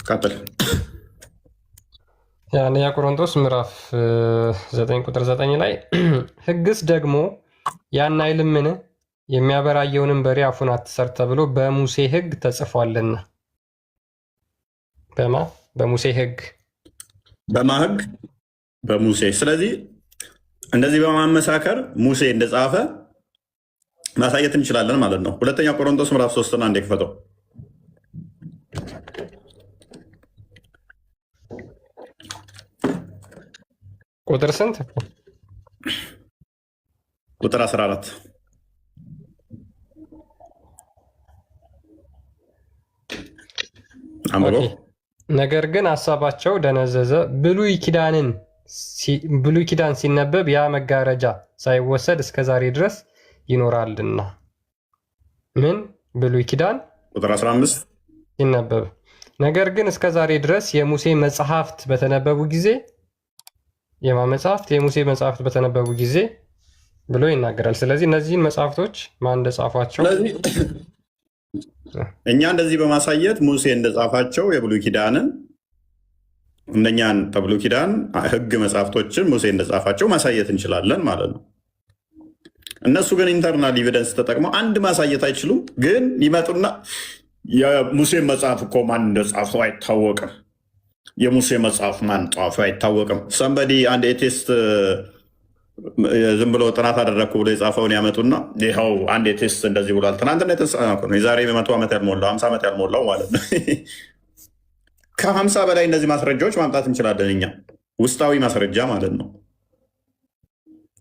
ቀጥል። የአንደኛ ቆሮንቶስ ምዕራፍ 9 ቁጥር 9 ላይ ሕግስ ደግሞ ያን አይልምን? የሚያበራየውንም በሬ አፉን አትሰር ተብሎ በሙሴ ሕግ ተጽፏልና። በሙሴ ሕግ በማ ሕግ? በሙሴ። ስለዚህ እንደዚህ በማመሳከር ሙሴ እንደጻፈ ማሳየት እንችላለን ማለት ነው። ሁለተኛ ቆሮንቶስ ምዕራፍ 3 አንዴ ክፈተው። ቁጥር ስንት? ቁጥር 14 አንብቦ። ነገር ግን ሀሳባቸው ደነዘዘ፣ ብሉይ ኪዳን ሲነበብ ያ መጋረጃ ሳይወሰድ እስከ ዛሬ ድረስ ይኖራልና። ምን? ብሉይ ኪዳን ቁጥር 15 ሲነበብ፣ ነገር ግን እስከ ዛሬ ድረስ የሙሴ መጽሐፍት በተነበቡ ጊዜ የሙሴ መጽሐፍት በተነበቡ ጊዜ ብሎ ይናገራል። ስለዚህ እነዚህን መጽሐፍቶች ማን እንደጻፏቸው እኛ እንደዚህ በማሳየት ሙሴ እንደጻፋቸው የብሉይ ኪዳንን እነኛን በብሉይ ኪዳን ሕግ መጽሐፍቶችን ሙሴ እንደጻፋቸው ማሳየት እንችላለን ማለት ነው። እነሱ ግን ኢንተርናል ኤቪደንስ ተጠቅመው አንድ ማሳየት አይችሉም። ግን ይመጡና የሙሴ መጽሐፍ እኮ ማን እንደጻፈው አይታወቅም፣ የሙሴ መጽሐፍ ማን ጻፈው አይታወቅም። ሰንበዲ አንድ ኤቴስት ዝም ብሎ ጥናት አደረግኩ ብሎ የጻፈውን ያመጡና ይኸው አንድ ኤቴስት እንደዚህ ብሏል። ትናንትና የተጻፈ ነው፣ የዛሬ 100 ዓመት ያልሞላው 50 ዓመት ያልሞላው ማለት ነው። ከ50 በላይ እነዚህ ማስረጃዎች ማምጣት እንችላለን እኛ፣ ውስጣዊ ማስረጃ ማለት ነው።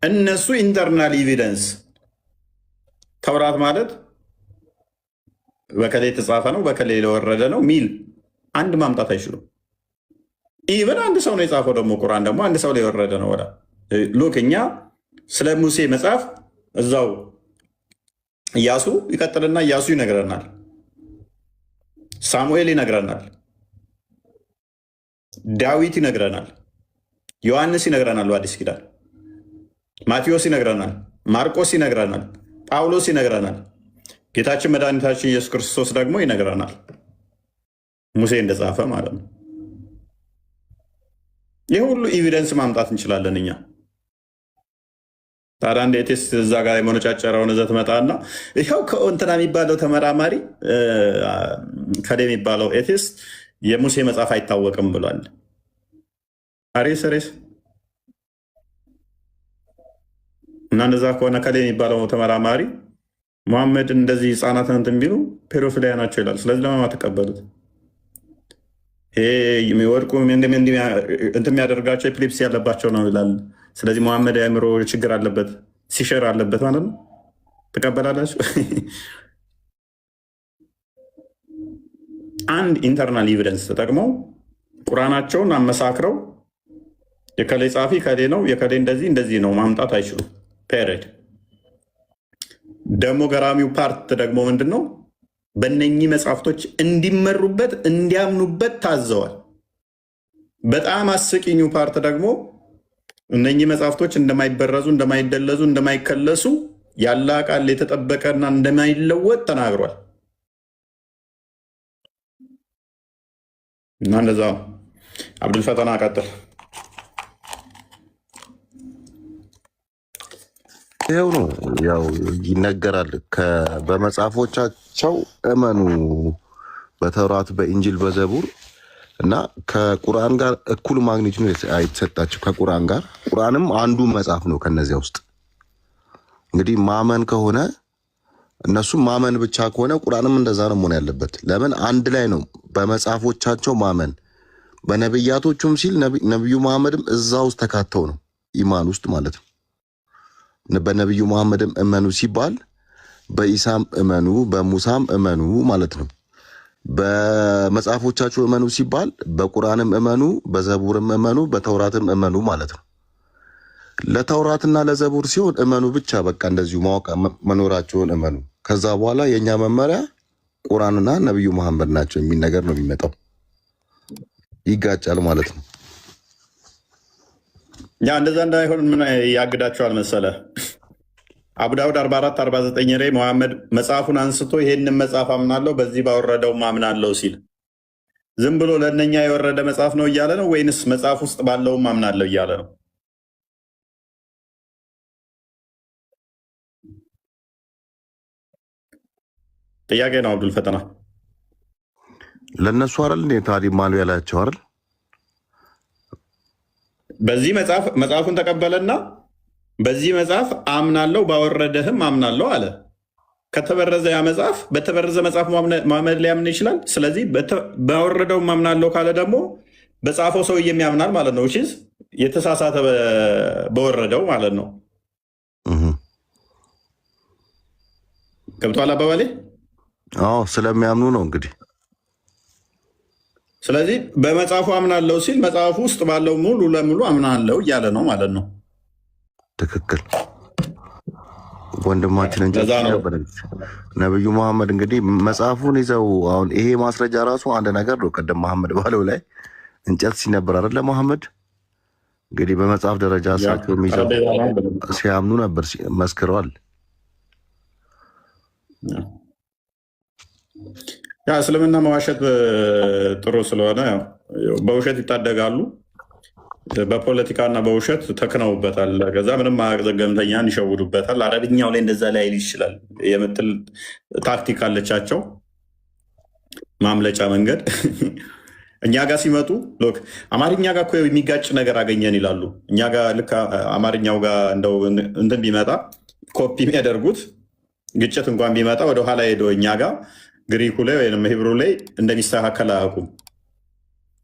እነሱ ኢንተርናል ኤቪደንስ ተውራት ማለት በከሌ የተጻፈ ነው በከሌ የወረደ ነው ሚል አንድ ማምጣት አይችሉም። ኢቨን አንድ ሰው ነው የጻፈው፣ ደግሞ ቁርአን ደግሞ አንድ ሰው ላይ የወረደ ነው። ወዳ ሉክ እኛ ስለ ሙሴ መጽሐፍ እዛው ኢያሱ ይቀጥልና ኢያሱ ይነግረናል፣ ሳሙኤል ይነግረናል፣ ዳዊት ይነግረናል፣ ዮሐንስ ይነግረናል፣ በአዲስ ኪዳን ማቴዎስ ይነግረናል፣ ማርቆስ ይነግረናል፣ ጳውሎስ ይነግረናል፣ ጌታችን መድኃኒታችን ኢየሱስ ክርስቶስ ደግሞ ይነግረናል ሙሴ እንደጻፈ ማለት ነው። ይህ ሁሉ ኤቪደንስ ማምጣት እንችላለን እኛ። ታዲያ አንድ ኤቴስት እዛ ጋር የመነጫጨረውን እዛ ትመጣና ይኸው ከእንትና የሚባለው ተመራማሪ ከደ የሚባለው ኤቴስት የሙሴ መጽሐፍ አይታወቅም ብሏል። አሬስ እና እንደዛ ከሆነ ከደ የሚባለው ተመራማሪ መሐመድ እንደዚህ ህፃናትን እንትን ቢሉ ፔዶፊሊያ ናቸው ይላል። ስለዚህ ለማማ ተቀበሉት። ይሄ የሚወድቁ እንትን የሚያደርጋቸው ኤፒሌፕሲ ያለባቸው ነው ይላል። ስለዚህ መሐመድ የአእምሮ ችግር አለበት፣ ሲሸር አለበት ማለት ነው። ትቀበላላችሁ? አንድ ኢንተርናል ኤቪደንስ ተጠቅመው ቁርአናቸውን አመሳክረው የከሌ ጻፊ ከሌ ነው የከሌ እንደዚህ ነው ማምጣት አይችሉም። ፔሬድ። ደግሞ ገራሚው ፓርት ደግሞ ምንድን ነው? በእነኚህ መጽሐፍቶች እንዲመሩበት እንዲያምኑበት ታዘዋል። በጣም አስቂኙ ፓርት ደግሞ እነኚህ መጽሐፍቶች እንደማይበረዙ፣ እንደማይደለዙ፣ እንደማይከለሱ ያለ ቃል የተጠበቀና እንደማይለወጥ ተናግሯል። እና እንደዛ አብዱልፈተና ቀጥል። ይኸው ነው ያው ይነገራል። በመጽሐፎቻቸው እመኑ፣ በተውራት በኢንጂል በዘቡር እና ከቁርአን ጋር እኩል ማግኘት ነው የተሰጣቸው። ከቁርአን ጋር ቁርአንም አንዱ መጽሐፍ ነው። ከነዚያ ውስጥ እንግዲህ ማመን ከሆነ እነሱም ማመን ብቻ ከሆነ ቁርአንም እንደዛ ነው መሆን ያለበት። ለምን አንድ ላይ ነው በመጽሐፎቻቸው ማመን። በነብያቶቹም ሲል ነብዩ መሐመድም እዛ ውስጥ ተካተው ነው ኢማን ውስጥ ማለት ነው። በነብዩ መሐመድም እመኑ ሲባል በኢሳም እመኑ በሙሳም እመኑ ማለት ነው። በመጽሐፎቻችሁ እመኑ ሲባል በቁርአንም እመኑ በዘቡርም እመኑ በተውራትም እመኑ ማለት ነው። ለተውራትና ለዘቡር ሲሆን እመኑ ብቻ በቃ እንደዚሁ ማወቅ መኖራቸውን እመኑ። ከዛ በኋላ የኛ መመሪያ ቁርአንና ነብዩ መሐመድ ናቸው የሚል ነገር ነው የሚመጣው። ይጋጫል ማለት ነው። ያ እንደዛ እንዳይሆን ምን ያግዳቸዋል መሰለ? አቡ ዳውድ 44 49 ላይ መሐመድ መጽሐፉን አንስቶ ይሄንን መጽሐፍ አምናለሁ በዚህ ባወረደው ማምናለሁ ሲል ዝም ብሎ ለእነኛ የወረደ መጽሐፍ ነው እያለ ነው ወይንስ መጽሐፍ ውስጥ ባለውም አምናለሁ እያለ ነው? ጥያቄ ነው አብዱል ፈተና። ለእነሱ አይደል እንዴ ታዲያ ማሉ ያላቸው አይደል? በዚህ መጽሐፉን ተቀበለና በዚህ መጽሐፍ አምናለሁ ባወረደህም አምናለሁ አለ። ከተበረዘ ያ መጽሐፍ በተበረዘ መጽሐፍ ማመድ ሊያምን ይችላል። ስለዚህ ባወረደው አምናለሁ ካለ ደግሞ በጻፈው ሰው የሚያምናል ማለት ነው። የተሳሳተ በወረደው ማለት ነው። ገብቶሃል አባባሌ? አዎ ስለሚያምኑ ነው እንግዲህ። ስለዚህ በመጽሐፉ አምናለሁ ሲል መጽሐፉ ውስጥ ባለው ሙሉ ለሙሉ አምናለሁ እያለ ነው ማለት ነው። ትክክል። ወንድማችን ነብዩ መሐመድ እንግዲህ መጽሐፉን ይዘው አሁን ይሄ ማስረጃ ራሱ አንድ ነገር ነው። ቀደም መሐመድ ባለው ላይ እንጨት ሲነበር አይደለ? መሐመድ እንግዲህ በመጽሐፍ ደረጃ እሳቸው ይዘው ሲያምኑ ነበር፣ መስክረዋል። ያ እስልምና መዋሸት ጥሩ ስለሆነ በውሸት ይታደጋሉ። በፖለቲካና በውሸት ተክነውበታል። ከዛ ምንም ዘገምተኛን ይሸውዱበታል። አረብኛው ላይ እንደዛ ላይ ይችላል የምትል ታክቲክ አለቻቸው፣ ማምለጫ መንገድ። እኛ ጋር ሲመጡ ሎክ አማርኛ ጋር እኮ የሚጋጭ ነገር አገኘን ይላሉ። እኛ ጋር ልክ አማርኛው ጋር እንደው እንትን ቢመጣ ኮፒ የሚያደርጉት ግጭት እንኳን ቢመጣ ወደኋላ ሄዶ እኛ ጋር ግሪኩ ላይ ወይም ሂብሩ ላይ እንደሚስተካከል አያውቁም።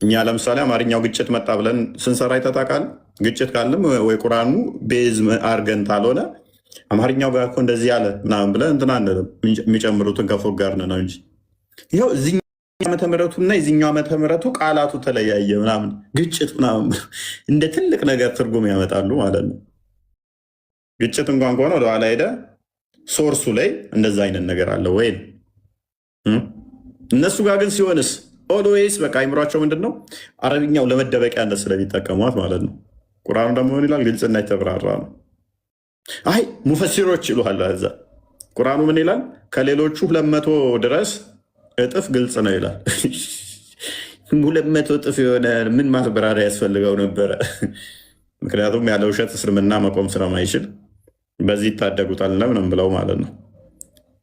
እኛ ለምሳሌ አማርኛው ግጭት መጣ ብለን ስንሰራ ይተጣቃል። ግጭት ካለም ወይ ቁርአኑ ቤዝ አርገን ካልሆነ አማርኛው ጋር እኮ እንደዚህ ያለ ምናምን ብለን እንትን አንልም። የሚጨምሩትን ከፎቅ ጋር ነው እንጂ ይኸው እዚህኛው ዓመተ ምሕረቱና የዚህኛው ዓመተ ምሕረቱ ቃላቱ ተለያየ ምናምን ግጭት ምናምን እንደ ትልቅ ነገር ትርጉም ያመጣሉ ማለት ነው። ግጭት እንኳን ከሆነ ወደኋላ ሄደ ሶርሱ ላይ እንደዛ አይነት ነገር አለ ወይ? እነሱ ጋር ግን ሲሆንስ ኦልዌይስ በቃ አይምሯቸው ምንድን ነው? አረብኛው ለመደበቂያነት ስለሚጠቀሟት ማለት ነው። ቁርአኑ ደግሞ ምን ይላል? ግልጽና የተብራራ ነው። አይ ሙፈሲሮች ይሉሃል። እዛ ቁርአኑ ምን ይላል? ከሌሎቹ 200 ድረስ እጥፍ ግልጽ ነው ይላል። 200 እጥፍ የሆነ ምን ማስበራሪያ ያስፈልገው ነበረ? ምክንያቱም ያለ ውሸት እስልምና መቆም ስለማይችል በዚህ ይታደጉታል ምንም ብለው ማለት ነው።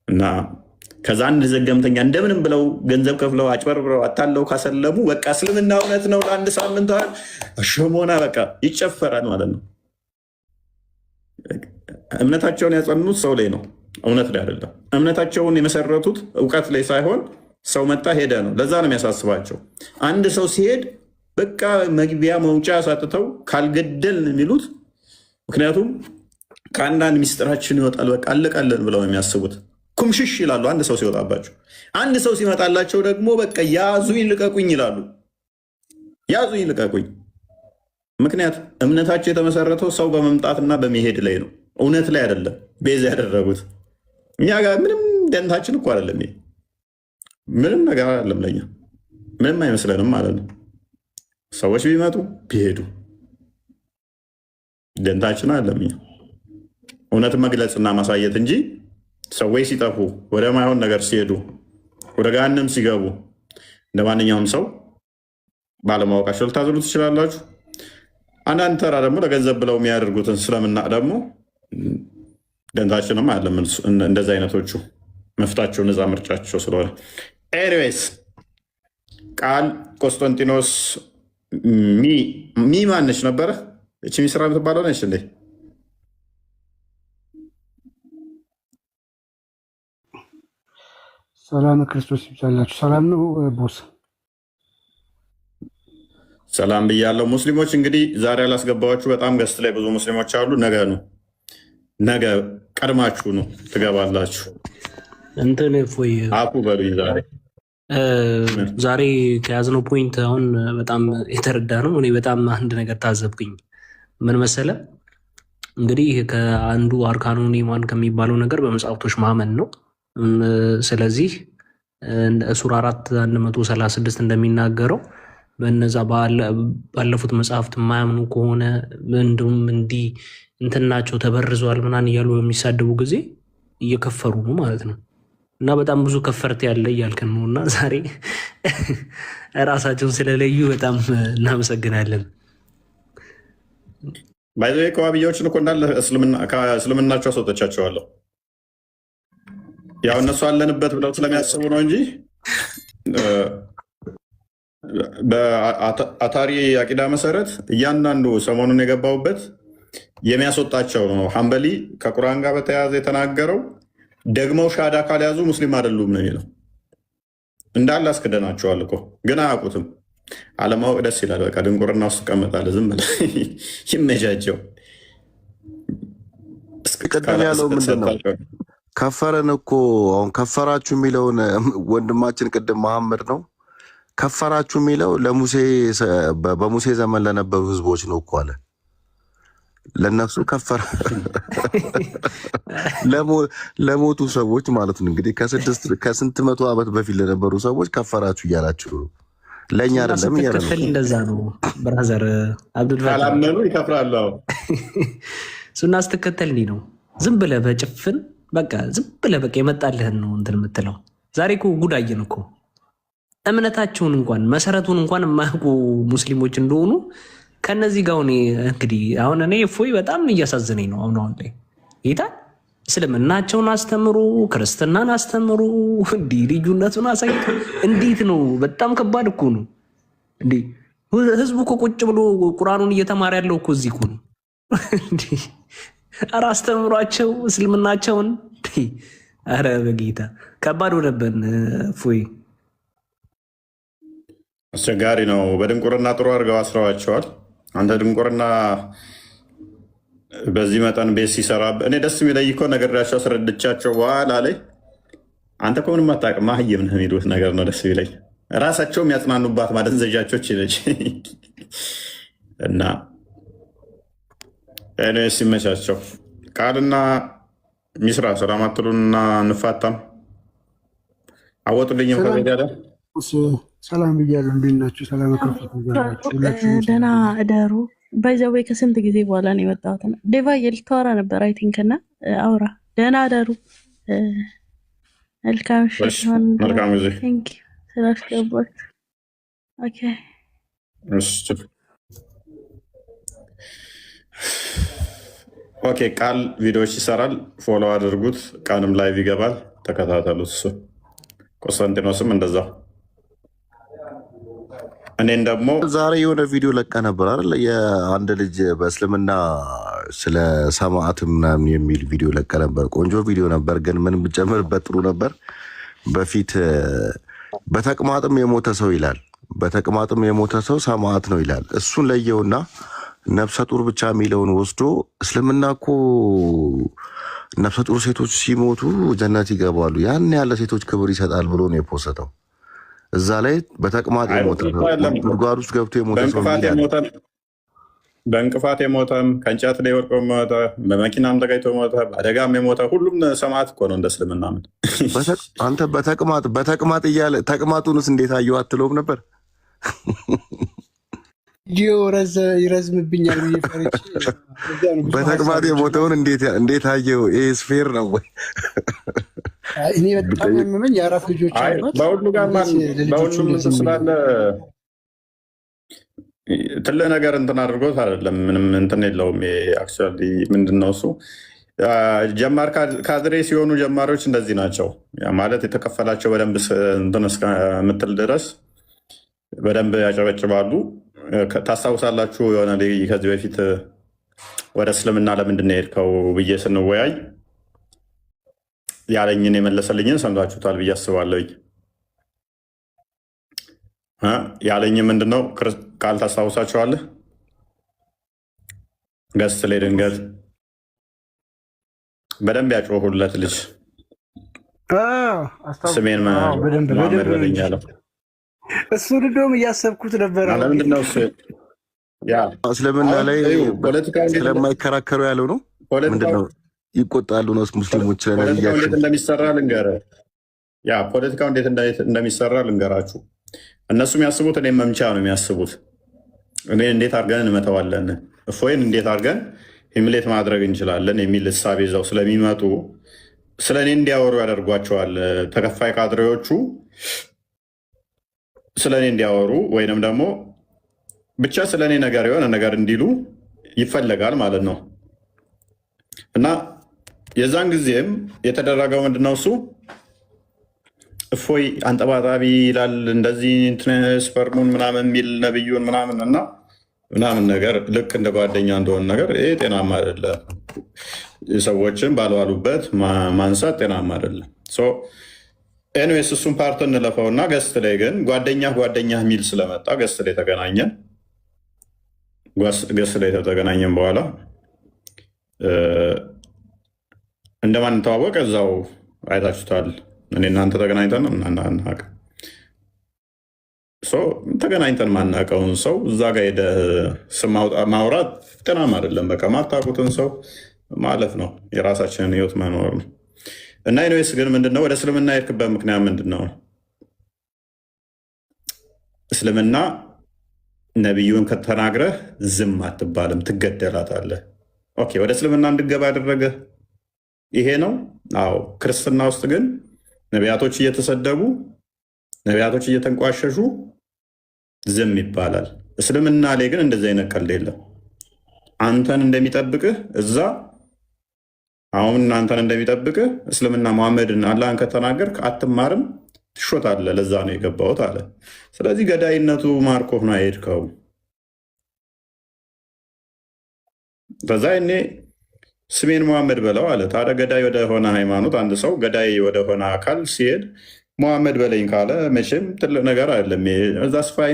እና ከዛ አንድ ዘገምተኛ እንደምንም ብለው ገንዘብ ከፍለው አጭበርብረው አታለው ካሰለሙ በቃ እስልምና እውነት ነው ለአንድ ሳምንት ሸሞና በቃ ይጨፈራል ማለት ነው። እምነታቸውን ያጸኑት ሰው ላይ ነው፣ እውነት ላይ አይደለም። እምነታቸውን የመሰረቱት እውቀት ላይ ሳይሆን ሰው መጣ ሄደ ነው። ለዛ ነው የሚያሳስባቸው። አንድ ሰው ሲሄድ በቃ መግቢያ መውጫ ሳጥተው ካልገደልን የሚሉት ምክንያቱም ከአንዳንድ ሚስጥራችን ይወጣል በቃ አለቃለን ብለው የሚያስቡት ኩምሽሽ ይላሉ። አንድ ሰው ሲወጣባቸው፣ አንድ ሰው ሲመጣላቸው ደግሞ በቃ ያዙኝ ልቀቁኝ ይላሉ። ያዙኝ ልቀቁኝ። ምክንያት እምነታቸው የተመሰረተው ሰው በመምጣትና በመሄድ ላይ ነው፣ እውነት ላይ አይደለም። ቤዛ ያደረጉት እኛ ጋር ምንም ደንታችን እኮ አይደለም። ምንም ነገር አይደለም፣ ለኛ ምንም አይመስለንም ማለት ነው። ሰዎች ቢመጡ ቢሄዱ ደንታችን አይደለም። እውነትን መግለጽና ማሳየት እንጂ ሰዎች ሲጠፉ ወደ ማይሆን ነገር ሲሄዱ ወደ ገሃነም ሲገቡ እንደ ማንኛውም ሰው ባለማወቃቸው ልታዝኑ ትችላላችሁ። አንዳንድ ተራ ደግሞ ለገንዘብ ብለው የሚያደርጉትን ስለምናቅ ደግሞ ደንታችንም አለም። እንደዚ አይነቶቹ መፍታቸው ነፃ ምርጫቸው ስለሆነ ኤኒዌይስ ቃል ቆስጠንጢኖስ ሚ ማነች ነበረ? እቺ ሚስራ የምትባለው ነች እንዴ? ሰላም ክርስቶስ ይብዛላችሁ። ሰላም ነው ቦስ? ሰላም ብያለሁ። ሙስሊሞች እንግዲህ ዛሬ ያላስገባችሁ በጣም ገስት ላይ ብዙ ሙስሊሞች አሉ። ነገ ነው፣ ነገ ቀድማችሁ ነው ትገባላችሁ። እንትን ፎይ አፉ በሉኝ። ዛሬ ከያዝነው ፖይንት አሁን በጣም የተረዳ ነው። እኔ በጣም አንድ ነገር ታዘብኩኝ። ምን መሰለ? እንግዲህ ከአንዱ አርካኑን ኢማን ከሚባለው ነገር በመጽሐፍቶች ማመን ነው። ስለዚህ ሱራ 4:136 እንደሚናገረው በነዛ ባለፉት መጽሐፍት የማያምኑ ከሆነ እንዲሁም እንዲህ እንትናቸው ተበርዘዋል ምናምን እያሉ በሚሳደቡ ጊዜ እየከፈሩ ነው ማለት ነው። እና በጣም ብዙ ከፈርት ያለ እያልከን ነው። እና ዛሬ ራሳቸውን ስለለዩ በጣም እናመሰግናለን። ባይዘ ከዋብያዎችን እኮ እንዳለ እስልምናቸው አስወጥቻቸዋለሁ። ያው እነሱ አለንበት ብለው ስለሚያስቡ ነው እንጂ በአታሪ አቂዳ መሰረት እያንዳንዱ ሰሞኑን የገባውበት የሚያስወጣቸው ነው። ሐንበሊ ከቁርአን ጋር በተያያዘ የተናገረው ደግመው ሻዳ ካልያዙ ሙስሊም አይደሉም ነው የሚለው። እንዳለ አስክደናቸዋል እኮ ግን አያውቁትም። አለማወቅ ደስ ይላል። በቃ ድንቁርና ውስጥ ቀመጣለ። ዝም ብለህ ይመቻቸው። ቅድም ያለው ምንድን ነው? ከፈረን እኮ አሁን ከፈራችሁ የሚለውን ወንድማችን ቅድም መሐመድ ነው ከፈራችሁ የሚለው በሙሴ ዘመን ለነበሩ ህዝቦች ነው እኮ አለ። ለነሱ ከፈረ ለሞቱ ሰዎች ማለት ነው። እንግዲህ ከስንት መቶ ዓመት በፊት ለነበሩ ሰዎች ከፈራችሁ እያላችሁ ነው። ለእኛ አይደለም እያለ ነው። እንደዛ ነው ብራዘር ካላመኑ ይከፍራሉ። እሱና ስትከተል እንዲህ ነው። ዝም ብለህ በጭፍን በቃ ዝም ብለህ በቃ የመጣልህን ነው እንትን የምትለው። ዛሬ እኮ ጉዳይን እኮ እምነታቸውን እንኳን መሰረቱን እንኳን የማያውቁ ሙስሊሞች እንደሆኑ ከነዚህ ጋር እንግዲህ አሁን እኔ እፎይ በጣም እያሳዘነኝ ነው። አሁን ላይ ጌታ እስልምናቸውን አስተምሩ፣ ክርስትናን አስተምሩ፣ እንዲህ ልዩነቱን አሳይቶ እንዴት ነው? በጣም ከባድ እኮ ነው። እንዲህ ህዝቡ እኮ ቁጭ ብሎ ቁርአኑን እየተማረ ያለው እኮ እዚህ እኮ ነው። ኧረ አስተምሯቸው እስልምናቸውን። ኧረ በጌታ ከባድ ሆነብን እፎይ። አስቸጋሪ ነው። በድንቁርና ጥሩ አድርገው አስረዋቸዋል። አንተ ድንቁርና በዚህ መጠን ቤት ሲሰራ እኔ ደስ የሚለኝ እኮ ነገራቸው አስረድቻቸው በኋላ ላይ አንተ እኮ ምንም አታውቅም ማህየም ነህ የሚሉት ነገር ነው ደስ የሚለኝ። ራሳቸው የሚያጽናኑባት ማደንዘዣቾች ይለች እና እኔ ሲመቻቸው ቃልና ሚስራ ሰላም አትሉንና እንፋታም አወጡልኝም ከቤት ያለ ሰላም ብያለሁ። እንዴት ናችሁ? ሰላም ደህና እደሩ። ባይዘዌ ከስንት ጊዜ በኋላ ነው የመጣሁት። ዴቫ ልታወራ ነበር አይ ቲንክ እና አውራ። ደህና እደሩ። መልካም ጊዜ ስላስገባችሁ። ኦኬ ቃል ቪዲዮዎች ይሰራል። ፎሎ አድርጉት። ቃንም ላይቭ ይገባል። ተከታተሉት። እሱ ቆስጠንጢኖስም እንደዛ። እኔን ደግሞ ዛሬ የሆነ ቪዲዮ ለቀ ነበር አይደል? የአንድ ልጅ በእስልምና ስለ ሰማዕት ምናምን የሚል ቪዲዮ ለቀ ነበር። ቆንጆ ቪዲዮ ነበር፣ ግን ምን ብጨምርበት ጥሩ ነበር። በፊት በተቅማጥም የሞተ ሰው ይላል። በተቅማጥም የሞተ ሰው ሰማዕት ነው ይላል። እሱን ለየውና ነፍሰ ጡር ብቻ የሚለውን ወስዶ እስልምና እኮ ነፍሰ ጡር ሴቶች ሲሞቱ ጀነት ይገባሉ፣ ያን ያለ ሴቶች ክብር ይሰጣል ብሎ ነው የፖሰተው። እዛ ላይ በተቅማጥ የሞተ ጉድጓድ ውስጥ ገብቶ የሞተ ሰው በእንቅፋት የሞተም ከእንጨት ላይ ወድቆ የሞተ በመኪናም ተጋጭቶ የሞተ በአደጋም የሞተ ሁሉም ሰማዕት እኮ ነው እንደ እስልምና። ምን አንተ በተቅማጥ እያለ ተቅማጡንስ እንዴት አየው አትለውም ነበር? ይረዝምብኛል ብዬ ፈርቼ በተቅማጥ የሞተውን እንዴት አየው? ይህ ስፌር ነው ወይ? እኔ በጣም ያመመኝ የአራት ልጆች በሁሉም ስላለ ትልቅ ነገር እንትን አድርጎት አይደለም። ምንም እንትን የለውም። አክቹዋሊ ምንድን ነው እሱ ጀማር ካድሬ ሲሆኑ ጀማሪዎች እንደዚህ ናቸው ማለት የተከፈላቸው በደንብ እንትን እስከምትል ድረስ በደንብ ያጨበጭባሉ። ታስታውሳላችሁ የሆነ ከዚህ በፊት ወደ እስልምና ለምንድን ነው የሄድከው ብዬ ስንወያይ ያለኝን የመለሰልኝን ሰምታችሁታል ብዬ አስባለሁኝ። ያለኝ ምንድነው ቃል ታስታውሳችኋለህ? ገስት ላይ ድንገት በደንብ ያጮሁለት ልጅ ስሜን መሐመድ በለኝ ያለው እሱ እንደውም እያሰብኩት ነበረ። ለምንድነው እስልምና ላይ ስለማይከራከሩ ያለው ነው? ምንድነው ይቆጣሉ ነው ሙስሊሞች? እንዴት እንደሚሰራ ልንገርህ። ፖለቲካው እንዴት እንደሚሰራ ልንገራችሁ። እነሱ የሚያስቡት እኔ መምቻ ነው የሚያስቡት። እኔ እንዴት አድርገን እንመተዋለን፣ እፎይን እንዴት አድርገን ሂምሌት ማድረግ እንችላለን የሚል እሳቤ ይዘው ስለሚመጡ ስለ እኔ እንዲያወሩ ያደርጓቸዋል። ተከፋይ ካድሬዎቹ ስለ እኔ እንዲያወሩ ወይንም ደግሞ ብቻ ስለ እኔ ነገር የሆነ ነገር እንዲሉ ይፈለጋል ማለት ነው። እና የዛን ጊዜም የተደረገው ምንድነው? እሱ እፎይ አንጠባጣቢ ይላል እንደዚህ ስፐርሙን ምናምን የሚል ነብዩን ምናምን እና ምናምን ነገር ልክ እንደ ጓደኛ እንደሆነ ነገር ይሄ ጤናማ አይደለም። ሰዎችን ባልዋሉበት ማንሳት ጤናማ አይደለም። ኤኒዌይስ እሱን ፓርት እንለፈው እና ገስት ላይ ግን ጓደኛ የሚል ስለመጣ ገስት ላይ ተገናኘን። ገስት ላይ ተገናኘን በኋላ እንደማን ተዋወቀ እዛው አይታችሁታል። እኔ እናንተ ተገናኝተን እናናቅ ተገናኝተን ማናውቀውን ሰው እዛ ጋ ሄደህ ስም ማውራት ጤናማ አይደለም። በቃ ማታውቁትን ሰው ማለፍ ነው፣ የራሳችንን ህይወት መኖር ነው። እና ኢንዌስ ግን ምንድነው ወደ እስልምና የሄድክበት ምክንያት ምንድነው? እስልምና ነቢዩን ከተናግረህ ዝም አትባልም፣ ትገደላታለህ። ኦኬ፣ ወደ እስልምና እንድገባ ያደረገ ይሄ ነው። አዎ። ክርስትና ውስጥ ግን ነቢያቶች እየተሰደቡ ነቢያቶች እየተንቋሸሹ ዝም ይባላል። እስልምና ላይ ግን እንደዚህ አይነት ቀልድ የለም። አንተን እንደሚጠብቅህ እዛ አሁን አንተን እንደሚጠብቅህ እስልምና መሐመድን አላህን ከተናገርክ አትማርም፣ ትሾታለህ። ለዛ ነው የገባሁት አለ። ስለዚህ ገዳይነቱ ማርኮህ ነው የሄድከው። በዛ እኔ ስሜን መሐመድ በለው አለ። ታዲያ ገዳይ ወደሆነ ሃይማኖት አንድ ሰው ገዳይ ወደሆነ አካል ሲሄድ መሐመድ በለኝ ካለ መቼም ትልቅ ነገር አይደለም። እዛ ስፋይ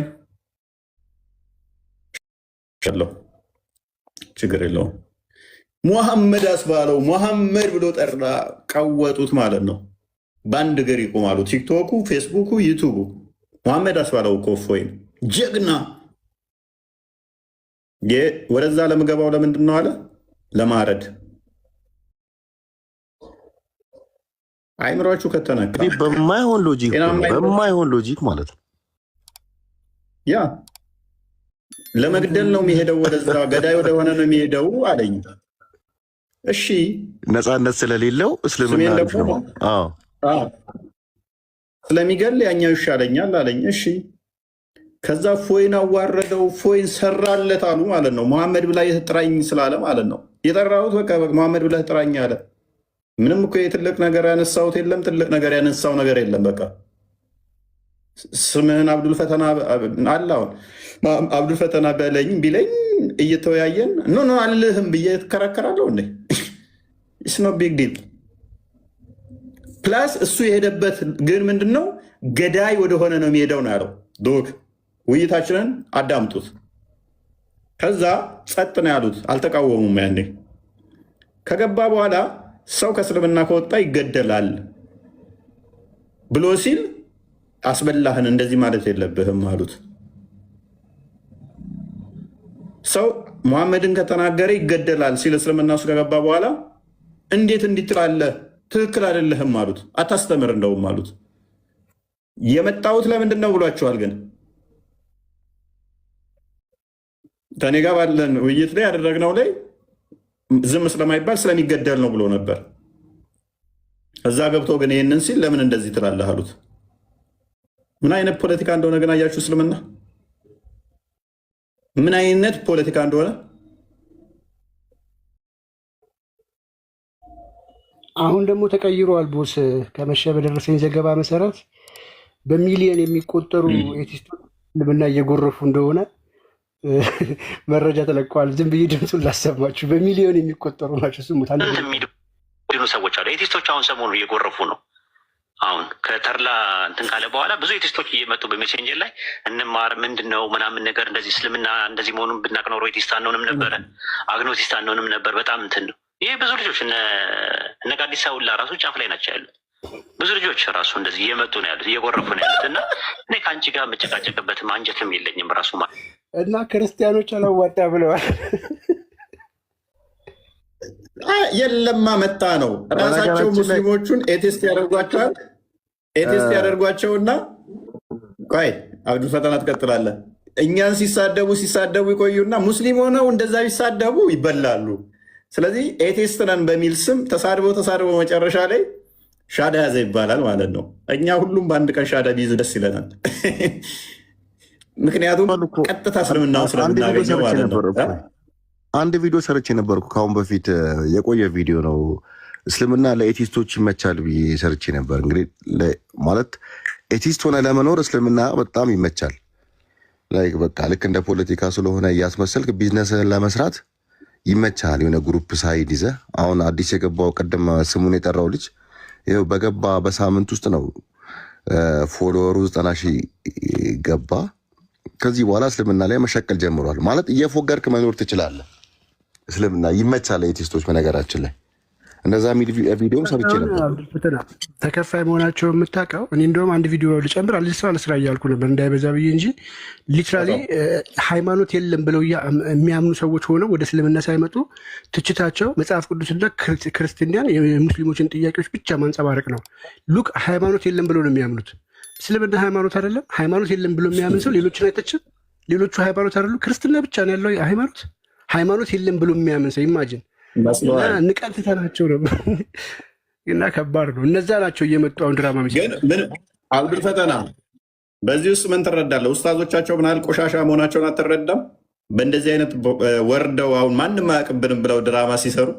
ችግር የለውም። ሙሐመድ አስባለው ሙሐመድ ብሎ ጠራ፣ ቀወጡት ማለት ነው። በአንድ እግር ይቆማሉ። ቲክቶኩ፣ ፌስቡኩ፣ ዩቱቡ ሙሐመድ አስባለው እኮ እፎይ ጀግና። ወደዛ ለምገባው ለምንድን ነው አለ? ለማረድ አይምሯችሁ ከተነካ በማይሆን ሎጂክ ማለት ነው። ያ ለመግደል ነው የሚሄደው፣ ወደዛ ገዳይ ወደሆነ ነው የሚሄደው አለኝ። እሺ ነፃነት ስለሌለው እስልምና ነው ስለሚገል ያኛው ይሻለኛል አለኝ። እሺ ከዛ ፎይን አዋረደው፣ ፎይን ሰራለት አሉ ማለት ነው። መሐመድ ብላ የተጥራኝ ስላለ ማለት ነው የጠራሁት። በቃ መሐመድ ብላ ጥራኝ አለ። ምንም እኮ የትልቅ ነገር ያነሳሁት የለም፣ ትልቅ ነገር ያነሳው ነገር የለም። በቃ ስምህን አብዱልፈተና አለ። አሁን አብዱልፈተና በለኝ ቢለኝ እየተወያየን ኖ አልልህም ብዬ ትከራከራለሁ እንዴ? ኢትስ ኖ ቢግ ዲል። ፕላስ እሱ የሄደበት ግን ምንድን ነው? ገዳይ ወደሆነ ነው የሚሄደው ነው ያለው። ዶክ ውይይታችንን አዳምጡት። ከዛ ጸጥ ነው ያሉት፣ አልተቃወሙም። ያኔ ከገባ በኋላ ሰው ከእስልምና ከወጣ ይገደላል ብሎ ሲል አስበላህን፣ እንደዚህ ማለት የለብህም አሉት። ሰው ሙሐመድን ከተናገረ ይገደላል ሲል እስልምና ውስጥ ከገባ በኋላ እንዴት እንዲትላለህ? ትክክል አይደለህም አሉት። አታስተምር እንደውም አሉት። የመጣሁት ለምንድን ነው ብሏቸዋል። ግን ከኔ ጋር ባለን ውይይት ላይ ያደረግነው ላይ ዝም ስለማይባል ስለሚገደል ነው ብሎ ነበር። እዛ ገብቶ ግን ይህንን ሲል ለምን እንደዚህ ትላለህ አሉት። ምን አይነት ፖለቲካ እንደሆነ ግን አያችሁ? እስልምና ምን አይነት ፖለቲካ እንደሆነ። አሁን ደግሞ ተቀይሯል ቦስ። ከመሸ በደረሰኝ ዘገባ መሰረት በሚሊዮን የሚቆጠሩ ኤቲስቶች እስልምና እየጎረፉ እንደሆነ መረጃ ተለቀዋል። ዝም ብዬ ድምፁን ላሰማችሁ። በሚሊዮን የሚቆጠሩ ናቸው። ስሙት። የሚድኑ ሰዎች አሉ። ኤቲስቶች አሁን ሰሞኑ እየጎረፉ ነው። አሁን ከተርላ እንትን ካለ በኋላ ብዙ ኤቲስቶች እየመጡ በሜሴንጀር ላይ እንማር ምንድን ነው ምናምን ነገር እንደዚህ እስልምና እንደዚህ መሆኑን ብናቅ ኖሮ ኤቲስት አንሆንም ነበረ፣ አግኖሲስት አንሆንም ነበር። በጣም እንትን ነው ይሄ። ብዙ ልጆች እነ ጋዲሳ ሁላ ራሱ ጫፍ ላይ ናቸው ያሉት። ብዙ ልጆች ራሱ እንደዚህ እየመጡ ነው ያሉት፣ እየጎረፉ ነው ያሉት። እና እኔ ከአንቺ ጋር የምጨቃጨቅበትም አንጀትም የለኝም ራሱ ማለት እና ክርስቲያኖች አላዋጣ ብለዋል። የለማ መጣ ነው ራሳቸው ሙስሊሞቹን ኤቴስት ያደርጓቸዋል። ኤቴስት ያደርጓቸውና ቆይ አብዱልፈተና ትቀጥላለህ። እኛን ሲሳደቡ ይቆዩና ሙስሊም ሆነው እንደዛ ቢሳደቡ ይበላሉ። ስለዚህ ኤቴስት ነን በሚል ስም ተሳድቦ መጨረሻ ላይ ሻዳ ያዘ ይባላል ማለት ነው። እኛ ሁሉም በአንድ ቀን ሻዳ ቢይዝ ደስ ይለናል። ምክንያቱም ቀጥታ እስልምናውን ስለምናገኘው ማለት ነው። አንድ ቪዲዮ ሰርቼ ነበርኩ ከአሁን በፊት የቆየ ቪዲዮ ነው። እስልምና ለኤቲስቶች ይመቻል ብዬ ሰርቼ ነበር። እንግዲህ ማለት ኤቲስት ሆነ ለመኖር እስልምና በጣም ይመቻል። በቃ ልክ እንደ ፖለቲካ ስለሆነ እያስመሰልክ ቢዝነስህን ለመስራት ይመቻል። የሆነ ግሩፕ ሳይድ ይዘህ አሁን አዲስ የገባው ቀደም ስሙን የጠራው ልጅ ይኸው በገባ በሳምንት ውስጥ ነው ፎሎወሩ 90 ሺህ ገባ። ከዚህ በኋላ እስልምና ላይ መሸቀል ጀምሯል። ማለት እየፎገርክ መኖር ትችላለህ። እስልምና ይመቻል ለኤቲስቶች። በነገራችን ላይ እንደዛ ሚል ቪዲዮም ሰርቼ ነበር። ተከፋይ መሆናቸው የምታውቀው እኔ እንደውም አንድ ቪዲዮ ልጨምር አልስራ እያልኩ ነበር እንዳይበዛ ብዬ እንጂ ሊትራሊ ሃይማኖት የለም ብለው የሚያምኑ ሰዎች ሆነው ወደ እስልምና ሳይመጡ ትችታቸው መጽሐፍ ቅዱስና ክርስቲያን የሙስሊሞችን ጥያቄዎች ብቻ ማንጸባረቅ ነው። ሉክ ሃይማኖት የለም ብለው ነው የሚያምኑት። እስልምና ሃይማኖት አይደለም። ሃይማኖት የለም ብሎ የሚያምን ሰው ሌሎችን አይተችም። ሌሎቹ ሃይማኖት አይደሉ። ክርስትና ብቻ ነው ያለው ሃይማኖት የለም ብሎ የሚያምን ሰው ኢማጂን ንቀት ተናቸው ነው እና ከባድ ነው። እነዛ ናቸው እየመጡ አሁን ድራማ ግን አብዱል ፈተና በዚህ ውስጥ ምን ትረዳለህ? ኡስታዞቻቸው ምን ያህል ቆሻሻ መሆናቸውን አትረዳም? በእንደዚህ አይነት ወርደው አሁን ማንም አያውቅብንም ብለው ድራማ ሲሰሩ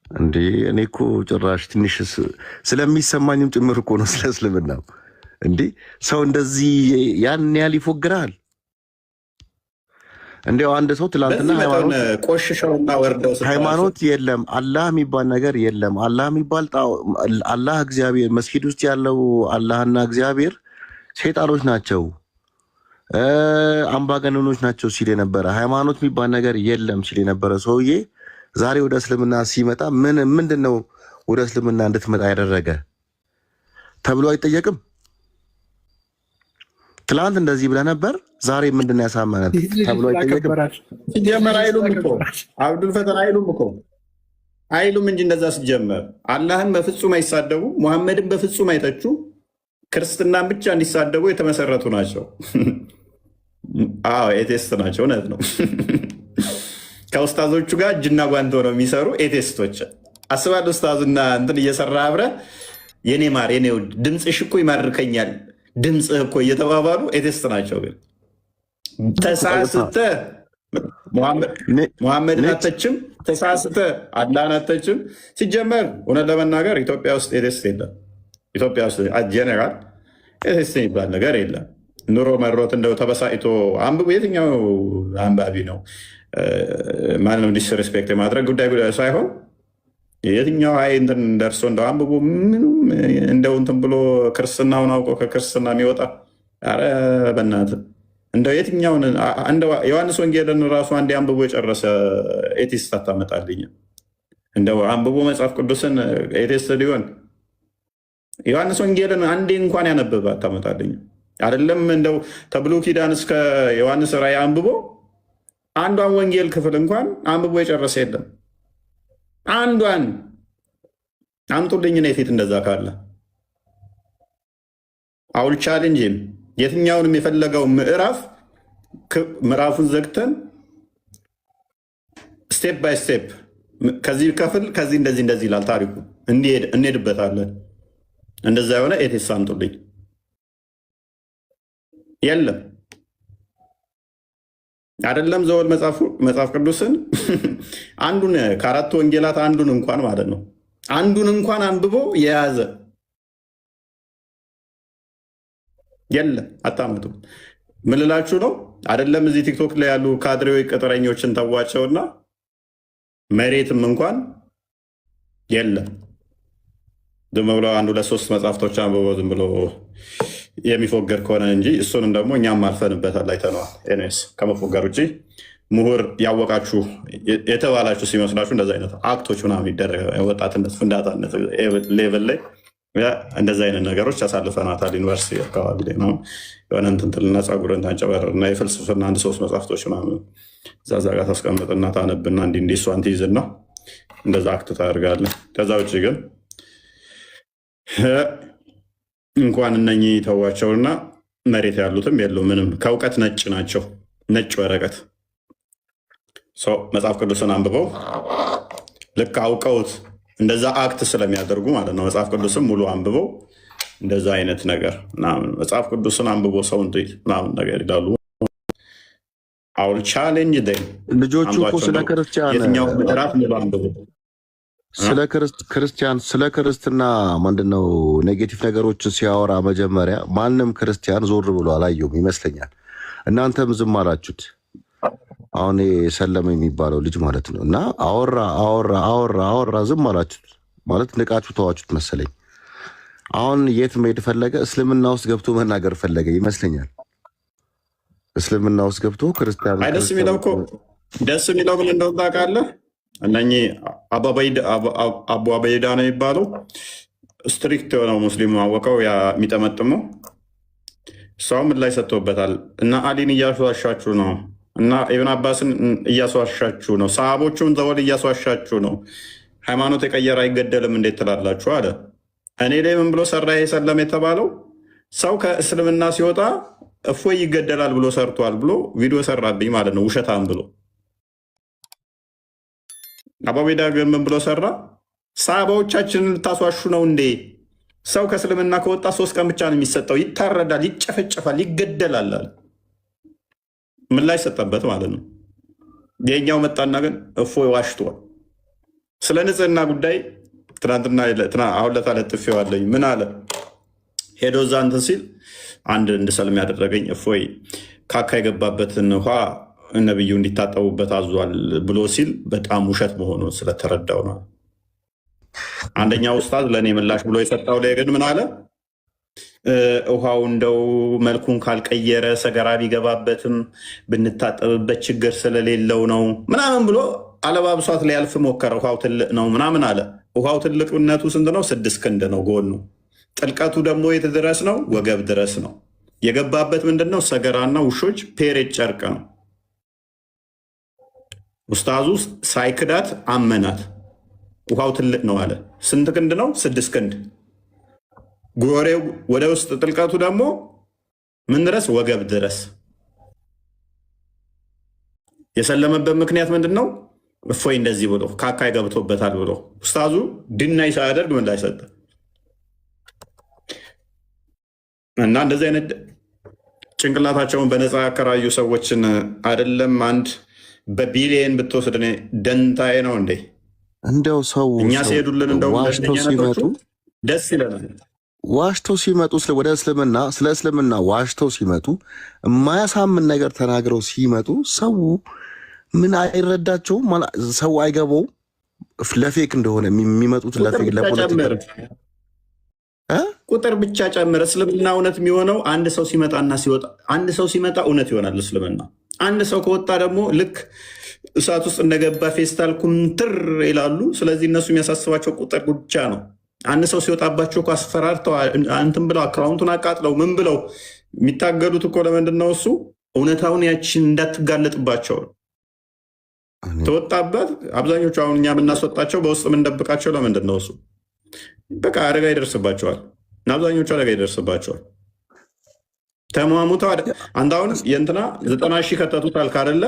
እንዴ እኔ እኮ ጭራሽ ትንሽ ስለሚሰማኝም ጭምር እኮ ነው ስለ እስልምና። እንዴ ሰው እንደዚህ ያን ያህል ይፎግራል? እንዲያው አንድ ሰው ትላንትና ሃይማኖት የለም አላህ የሚባል ነገር የለም፣ አላህ የሚባል አላህ እግዚአብሔር መስጊድ ውስጥ ያለው አላህና እግዚአብሔር ሴጣኖች ናቸው፣ አምባገነኖች ናቸው ሲል የነበረ ሃይማኖት የሚባል ነገር የለም ሲል የነበረ ሰውዬ ዛሬ ወደ እስልምና ሲመጣ ምንድን ነው ወደ እስልምና እንድትመጣ ያደረገ ተብሎ አይጠየቅም? ትላንት እንደዚህ ብለህ ነበር፣ ዛሬ ምንድን ነው ያሳመነት ተብሎ አይጠየቅም? ሲጀመር አይሉም እኮ አብዱል ፈተና አይሉም እንጂ እንደዛ ሲጀመር አላህን በፍጹም አይሳደቡ፣ ሙሐመድን በፍጹም አይተቹ፣ ክርስትናን ብቻ እንዲሳደቡ የተመሰረቱ ናቸው። አዎ ኤቴስት ናቸው። እውነት ነው። ከኡስታዞቹ ጋር እጅና ጓንቶ ነው የሚሰሩ ኤቴስቶች። አስባል ኡስታዙና እንትን እየሰራ አብረ የኔ ማር የኔ ውድ ድምፅሽ እኮ ይማርከኛል ድምፅህ እኮ እየተባባሉ ኤቴስት ናቸው። ግን ተሳስተ ሙሐመድን አተችም፣ ተሳስተ አላህን አተችም። ሲጀመር እውነት ለመናገር ኢትዮጵያ ውስጥ ኤቴስት የለም። ኢትዮጵያ ውስጥ ጀነራል ኤቴስት የሚባል ነገር የለም። ኑሮ መሮት እንደው ተበሳይቶ አንብቡ። የትኛው አንባቢ ነው ማንም ዲስሬስፔክት የማድረግ ጉዳይ ሳይሆን የትኛው ሀይ እንትን ደርሶ እንደው አንብቦ ምንም እንደው እንትን ብሎ ክርስትናውን አውቆ ከክርስትና የሚወጣ ኧረ በእናትህ እንደው የትኛውን ዮሐንስ ወንጌልን ራሱ አንዴ አንብቦ የጨረሰ ኤቲስት አታመጣልኝ። እንደው አንብቦ መጽሐፍ ቅዱስን ኤቲስት ሊሆን ዮሐንስ ወንጌልን አንዴ እንኳን ያነበበ አታመጣልኝ። አይደለም እንደው ተብሎ ኪዳን እስከ ዮሐንስ ራእይ አንብቦ አንዷን ወንጌል ክፍል እንኳን አንብቦ የጨረሰ የለም። አንዷን አምጡልኝ ነው የፊት እንደዛ ካለ አውል ቻሌንጅም የትኛውንም የፈለገው ምዕራፉን ዘግተን ስቴፕ ባይ ስቴፕ ከዚህ ከፍል ከዚህ እንደዚህ ይላል ታሪኩ እንሄድበታለን። እንደዛ የሆነ ኤቴስ አምጡልኝ። የለም አይደለም ዘወል መጽሐፍ ቅዱስን አንዱን ከአራቱ ወንጌላት አንዱን እንኳን ማለት ነው አንዱን እንኳን አንብቦ የያዘ የለም። አታምጡም። ምን ልላችሁ ነው? አይደለም እዚህ ቲክቶክ ላይ ያሉ ካድሬዎች ቅጥረኞችን ተዋቸውና መሬትም እንኳን የለም። ዝም ብሎ አንዱ ለሶስት መጽሐፍቶች አንብቦ ዝም ብሎ የሚፎገር ከሆነ እንጂ እሱንም ደግሞ እኛም አልፈንበታል፣ አይተነዋል። ኤኒዌይስ ከመፎገር ውጭ ምሁር ያወቃችሁ የተባላችሁ ሲመስላችሁ እንደዚ አይነት አክቶች ምናምን ይደረግ ወጣትነት ፍንዳታነት ሌቭል ላይ እንደዚ አይነት ነገሮች ያሳልፈናታል። ዩኒቨርሲቲ አካባቢ ላይ ነው የሆነ እንትንትልና ፀጉርን ታንጨበር እና የፍልስፍና አንድ ሶስት መጽሐፍቶች ምናምን እዛ ጋር ታስቀምጥና ታነብና እንዲህ እሷን ትይዝና እንደዛ አክት ታደርጋለህ። ከዛ ውጭ ግን እንኳን እነኚህ ተዋቸውና መሬት ያሉትም የለው ምንም ከእውቀት ነጭ ናቸው። ነጭ ወረቀት መጽሐፍ ቅዱስን አንብበው ልክ አውቀውት እንደዛ አክት ስለሚያደርጉ ማለት ነው። መጽሐፍ ቅዱስን ሙሉ አንብበው እንደዛ አይነት ነገር ምናምን መጽሐፍ ቅዱስን አንብቦ ሰው ምናምን ነገር ይላሉ። አውል ቻሌንጅ ልጆቹ እኮ ስለ ክርስቲያን የትኛው ምዕራፍ ሙሉ አንብቦ ስለ ክርስትና ምንድነው ኔጌቲቭ ነገሮችን ሲያወራ መጀመሪያ ማንም ክርስቲያን ዞር ብሎ አላየውም ይመስለኛል። እናንተም ዝም አላችሁት። አሁን ሰለመ የሚባለው ልጅ ማለት ነው። እና አወራ ዝም አላችሁት ማለት ንቃችሁ ተዋችሁት መሰለኝ። አሁን የት መሄድ ፈለገ? እስልምና ውስጥ ገብቶ መናገር ፈለገ ይመስለኛል። እስልምና ውስጥ ገብቶ ክርስቲያን ደስ የሚለው እኮ ደስ የሚለው ምን እንደው ታውቃለህ? እነኚህ አቡ አበይዳ ነው የሚባለው ስትሪክት የሆነው ሙስሊም አወቀው የሚጠመጥመው ሰው ምን ላይ ሰጥቶበታል። እና አሊን እያስዋሻችሁ ነው እና ኢብን አባስን እያስዋሻችሁ ነው፣ ሰሃቦቹን ዘወል እያስዋሻችሁ ነው። ሃይማኖት የቀየረ አይገደልም እንዴት ትላላችሁ አለ። እኔ ላይ ምን ብሎ ሰራ? ይሄ ሰለም የተባለው ሰው ከእስልምና ሲወጣ እፎይ ይገደላል ብሎ ሰርቷል ብሎ ቪዲዮ ሰራብኝ ማለት ነው፣ ውሸታም ብሎ። አባቤዳ ግን ምን ብሎ ሰራ? ሰሃባዎቻችንን ልታስዋሹ ነው እንዴ? ሰው ከእስልምና ከወጣ 3 ቀን ብቻ ነው የሚሰጠው፣ ይታረዳል፣ ይጨፈጨፋል፣ ይገደላል አለ። ምን ላይ ሰጠበት ማለት ነው። የኛው መጣና ግን እፎይ ዋሽቷል። ስለ ንጽህና ጉዳይ ትናንትና አሁን ለታ ለጥፌዋለኝ። ምን አለ? ሄዶ እዛ እንትን ሲል አንድ እንድሰልም ያደረገኝ እፎይ ካካ የገባበትን ውሃ ነብዩ እንዲታጠቡበት አዟል ብሎ ሲል በጣም ውሸት መሆኑን ስለተረዳው ነው። አንደኛው ኡስታዝ ለእኔ ምላሽ ብሎ የሰጠው ላይ ግን ምን አለ? ውሃው እንደው መልኩን ካልቀየረ ሰገራ ቢገባበትም ብንታጠብበት ችግር ስለሌለው ነው ምናምን ብሎ አለባብሷት ሊያልፍ ሞከረ። ውሃው ትልቅ ነው ምናምን አለ። ውሃው ትልቅነቱ ስንት ነው? 6 ክንድ ነው ጎኑ። ጥልቀቱ ደግሞ የት ድረስ ነው? ወገብ ድረስ ነው። የገባበት ምንድን ነው? ሰገራና ውሾች ፔሬት ጨርቅ ነው። ኡስታዙ ሳይክዳት አመናት። ውሃው ትልቅ ነው አለ። ስንት ክንድ ነው? 6 ክንድ። ጎሬው ወደ ውስጥ ጥልቀቱ ደግሞ ምን ድረስ? ወገብ ድረስ። የሰለመበት ምክንያት ምንድን ነው? እፎይ እንደዚህ ብሎ ካካ ገብቶበታል ብሎ ኡስታዙ ድናይ ሳያደርግ ምን ላይ ሰጠ እና እንደዚህ አይነት ጭንቅላታቸውን በነፃ ያከራዩ ሰዎችን አይደለም አንድ በቢሊየን ብትወስድ እኔ ደንታዬ ነው እንዴ? እንደው ሰው እኛ ሲሄዱልን እንደው ዋሽተው ሲመጡ ደስ ይለናል። ዋሽተው ሲመጡ ስለ እስልምና ዋሽተው ሲመጡ የማያሳምን ነገር ተናግረው ሲመጡ ሰው ምን አይረዳቸውም። ሰው አይገባውም። ለፌክ እንደሆነ የሚመጡት ለፌክ ለፖለቲካ ቁጥር ብቻ ጨምር። እስልምና እውነት የሚሆነው አንድ ሰው ሲመጣና ሲወጣ፣ አንድ ሰው ሲመጣ እውነት ይሆናል እስልምና። አንድ ሰው ከወጣ ደግሞ ልክ እሳት ውስጥ እንደገባ ፌስታል ኩምትር ይላሉ። ስለዚህ እነሱ የሚያሳስባቸው ቁጥር ብቻ ነው። አንድ ሰው ሲወጣባቸው እኮ አስፈራርተው እንትን ብለው አካውንቱን አቃጥለው ምን ብለው የሚታገሉት እኮ ለምንድን ነው? እሱ እውነታውን ያችን እንዳትጋለጥባቸው ነው። ተወጣበት። አብዛኞቹ አሁን እኛ የምናስወጣቸው በውስጥ የምንደብቃቸው ለምንድን ነው? እሱ በቃ አደጋ ይደርስባቸዋል። አብዛኞቹ አደጋ ይደርስባቸዋል። ተሟሙተው አንድ አሁን የእንትና 90 ሺህ ከተቱታል ካደለ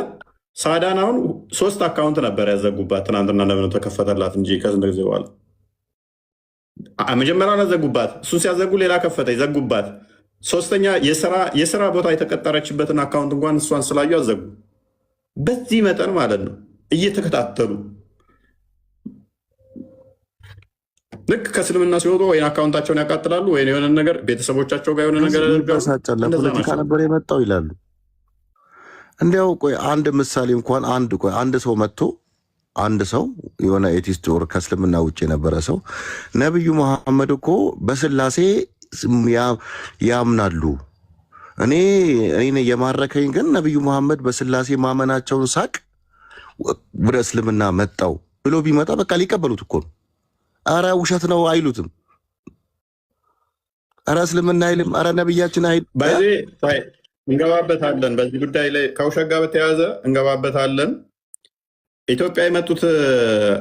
ሳዳን አሁን 3 አካውንት ነበር ያዘጉባት። ትናንትና ለምን ተከፈተላት እንጂ ከስንት ጊዜ በኋላ መጀመሪያ ዘጉባት። እሱን ሲያዘጉ ሌላ ከፈተ ይዘጉባት። 3ኛ የስራ ቦታ የተቀጠረችበትን አካውንት እንኳን እሷን ስላዩ አዘጉ። በዚህ መጠን ማለት ነው እየተከታተሉ ልክ ከእስልምና ሲወጡ ወይን አካውንታቸውን ያቃጥላሉ፣ ወይ የሆነ ነገር ቤተሰቦቻቸው ጋር የሆነ ነገር ለፖለቲካ ነበር የመጣው ይላሉ። እንዲያው ቆይ አንድ ምሳሌ እንኳን አንድ ሰው መጥቶ አንድ ሰው የሆነ ኤቲስት ወር ከእስልምና ውጭ የነበረ ሰው ነቢዩ መሐመድ እኮ በስላሴ ያምናሉ፣ እኔ የማረከኝ ግን ነቢዩ መሐመድ በስላሴ ማመናቸውን ሳቅ ወደ እስልምና መጣው ብሎ ቢመጣ በቃ ሊቀበሉት እኮ ነው። አረ ውሸት ነው አይሉትም። አረ እስልምና አይልም። አረ ነብያችን አይልም። እንገባበታለን። በዚህ ጉዳይ ላይ ከውሸት ጋር በተያያዘ እንገባበታለን። ኢትዮጵያ የመጡት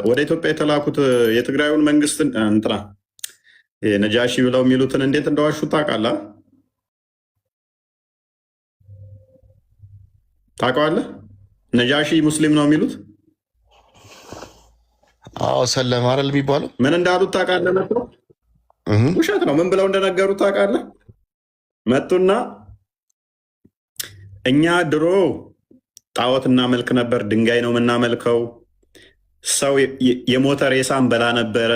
ወደ ኢትዮጵያ የተላኩት የትግራዩን መንግስት እንትና ነጃሺ ብለው የሚሉትን እንዴት እንደዋሹ ታውቃለህ? ታውቀዋለህ? ነጃሺ ሙስሊም ነው የሚሉት? አዎ ሰለማ አይደል የሚባለው? ምን እንዳሉት ታውቃለህ? መጥቶ ውሸት ነው ምን ብለው እንደነገሩት ታውቃለህ? መጡና እኛ ድሮ ጣዖት እናመልክ ነበር፣ ድንጋይ ነው የምናመልከው፣ ሰው የሞተ ሬሳ እንበላ ነበረ፣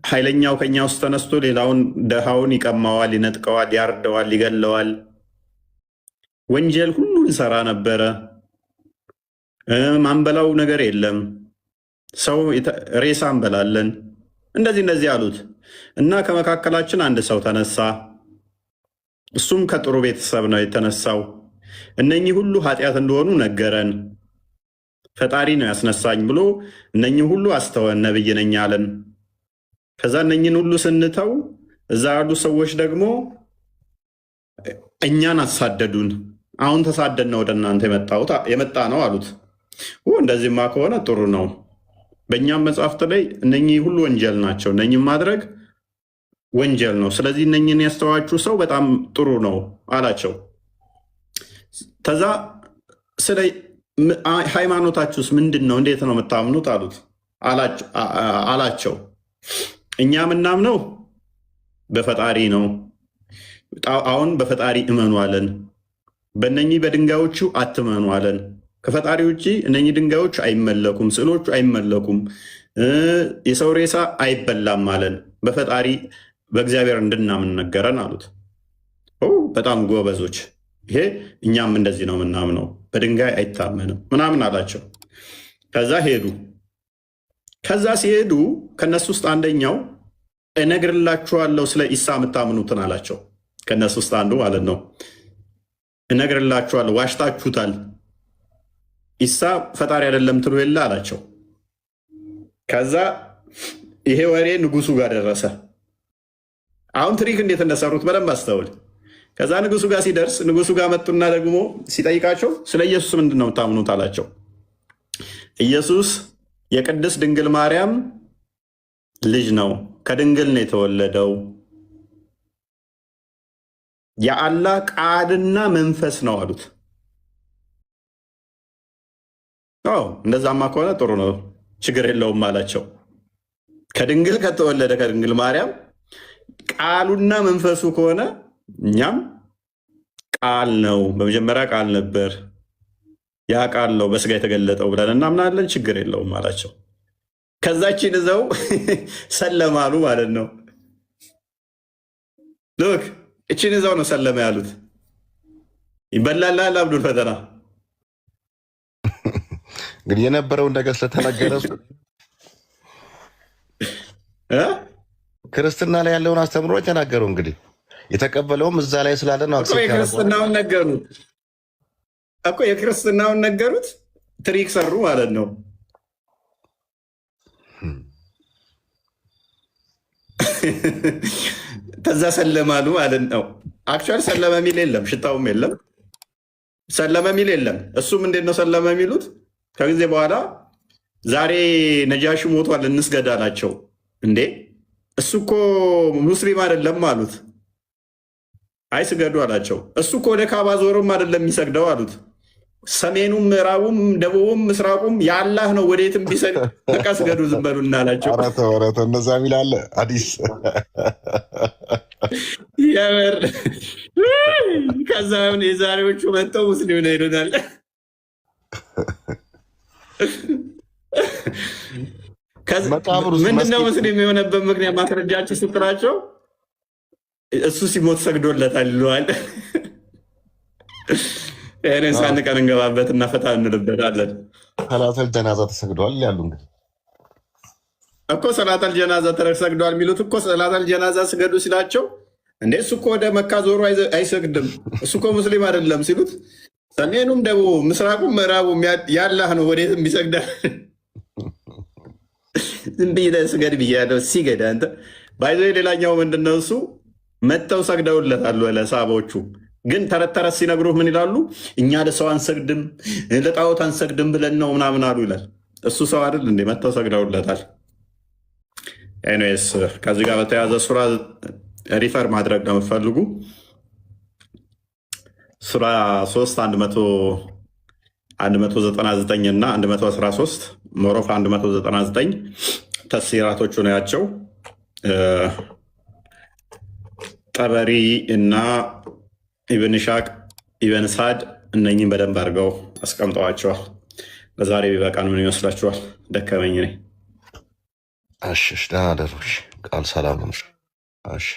ኃይለኛው ከኛ ውስጥ ተነስቶ ሌላውን ደሃውን ይቀማዋል፣ ይነጥቀዋል፣ ያርደዋል፣ ይገለዋል፣ ወንጀል ሁሉ እንሰራ ነበረ፣ ማንበላው ነገር የለም፣ ሰው ሬሳ እንበላለን፣ እንደዚህ አሉት እና ከመካከላችን አንድ ሰው ተነሳ፣ እሱም ከጥሩ ቤተሰብ ነው የተነሳው፣ እነኚህ ሁሉ ኃጢአት እንደሆኑ ነገረን፣ ፈጣሪ ነው ያስነሳኝ ብሎ እነኚህ ሁሉ አስተወን፣ ነብይ ነኝ አለን። ከዛ እነኚህን ሁሉ ስንተው እዛ ያሉ ሰዎች ደግሞ እኛን አሳደዱን፣ አሁን ተሳደድን ወደ እናንተ የመጣ ነው አሉት። እንደዚህማ ከሆነ ጥሩ ነው፣ በእኛም መጽሐፍት ላይ እነኚህ ሁሉ ወንጀል ናቸው፣ እነኚህም ማድረግ ወንጀል ነው፣ ስለዚህ እነኚህን ያስተዋችሁ ሰው በጣም ጥሩ ነው አላቸው። ከዛ ስለ ሃይማኖታችሁስ ምንድን ነው? እንዴት ነው የምታምኑት? አላቸው። እኛ የምናምነው በፈጣሪ ነው። አሁን በፈጣሪ እመኑ አለን። በእነኚህ በድንጋዮቹ አትመኑ አለን። ከፈጣሪ ውጭ እነኚህ ድንጋዮች አይመለኩም፣ ስዕሎቹ አይመለኩም፣ የሰው ሬሳ አይበላም አለን። በፈጣሪ በእግዚአብሔር እንድናምን ነገረን አሉት። በጣም ጎበዞች፣ ይሄ እኛም እንደዚህ ነው የምናምነው፣ በድንጋይ አይታመንም ምናምን አላቸው። ከዛ ሄዱ። ከዛ ሲሄዱ ከነሱ ውስጥ አንደኛው እነግርላችኋለሁ ስለ ኢሳ የምታምኑትን አላቸው። ከነሱ ውስጥ አንዱ ማለት ነው። እነግርላችኋለሁ፣ ዋሽታችሁታል፣ ኢሳ ፈጣሪ አይደለም ትሉ የለ አላቸው። ከዛ ይሄ ወሬ ንጉሱ ጋር ደረሰ። አሁን ትሪክ እንዴት እንደሰሩት በደንብ አስተውል። ከዛ ንጉሱ ጋር ሲደርስ ንጉሱ ጋር መጡና ደግሞ ሲጠይቃቸው ስለ ኢየሱስ ምንድን ነው የምታምኑት አላቸው። ኢየሱስ የቅድስት ድንግል ማርያም ልጅ ነው፣ ከድንግል ነው የተወለደው፣ የአላህ ቃልና መንፈስ ነው አሉት። እንደዛማ ከሆነ ጥሩ ነው ችግር የለውም አላቸው። ከድንግል ከተወለደ ከድንግል ማርያም ቃሉና መንፈሱ ከሆነ እኛም ቃል ነው፣ በመጀመሪያ ቃል ነበር፣ ያ ቃል ነው በስጋ የተገለጠው ብለን እናምናለን፣ ችግር የለውም አላቸው። ከዛችን እዘው ሰለማሉ ማለት ነው። ልክ እችን እዛው ነው ሰለመ ያሉት። ይበላላል አብዱል ፈተና እንግዲህ የነበረውን ነገር ስለተናገረ ክርስትና ላይ ያለውን አስተምሮ የተናገረው እንግዲህ የተቀበለውም እዛ ላይ ስላለ ነው። የክርስትናውን ነገሩት እኮ የክርስትናውን ነገሩት፣ ትሪክ ሰሩ ማለት ነው። ተዛ ሰለማሉ ማለት ነው። አክቹዋሊ ሰለመ የሚል የለም፣ ሽታውም የለም፣ ሰለመ የሚል የለም። እሱም እንዴት ነው ሰለመ የሚሉት? ከጊዜ በኋላ ዛሬ ነጃሺ ሞቷል እንስገድ አላቸው። እንዴ እሱ እኮ ሙስሊም አይደለም አሉት። አይ ስገዱ አላቸው። እሱ እኮ ወደ ካባ ዞርም አይደለም የሚሰግደው አሉት። ሰሜኑም ምዕራቡም ደቡቡም ምስራቁም የአላህ ነው፣ ወዴትም ቢሰግድ በቃ ስገዱ ዝም በሉ እናላቸው። እነዛ ሚል አለ አዲስ የምር። ከዛ የዛሬዎቹ መጥተው ሙስሊም ነው ይሉናል። ምንድነው ሙስሊም የሆነበት ምክንያት ማስረጃቸው ስትላቸው እሱ ሲሞት ሰግዶለታል ይለዋል። ይህንን ሳንድ ቀን እንገባበት እና ፈታ እንልበታለን። ሰላተል ጀናዛ ተሰግደዋል ያሉ እንግዲህ እኮ ሰላተል ጀናዛ ተሰግደዋል የሚሉት እኮ ሰላተል ጀናዛ ስገዱ ሲላቸው እንዴ እሱ እኮ ወደ መካ ዞሮ አይሰግድም፣ እሱ እኮ ሙስሊም አይደለም ሲሉት ሰሜኑም ደቡብ ምስራቁም ምዕራቡም ያላህ ነው ወዴትም ይሰግዳል። ዝም ብዬ ስገድ ብያለሁ። ሲገድ አንተ ባይዞ ሌላኛው ምንድነው እሱ መጥተው ሰግደውለታል ለሳቦቹ። ግን ተረት ተረት ሲነግሩህ ምን ይላሉ? እኛ ለሰው አንሰግድም ለጣዖት አንሰግድም ብለን ነው ምናምን አሉ ይላል። እሱ ሰው አይደል እንዴ? መጥተው ሰግደውለታል። ኤኒዌይስ ከዚህ ጋር በተያያዘ ሱራ ሪፈር ማድረግ ነው የምትፈልጉ ሱራ 3 199 እና 113 ሞሮፍ 199 ተፍሲራቶቹ ናቸው። ጠበሪ እና ኢብን ሻቅ ኢብን ሳድ እነኝም በደንብ አድርገው አስቀምጠዋቸዋል። በዛሬ ቢበቃን ምን ይመስላችኋል? ደከመኝ ነኝ። እሺ ደህና ደሩ። ቃል ሰላም ነው። እሺ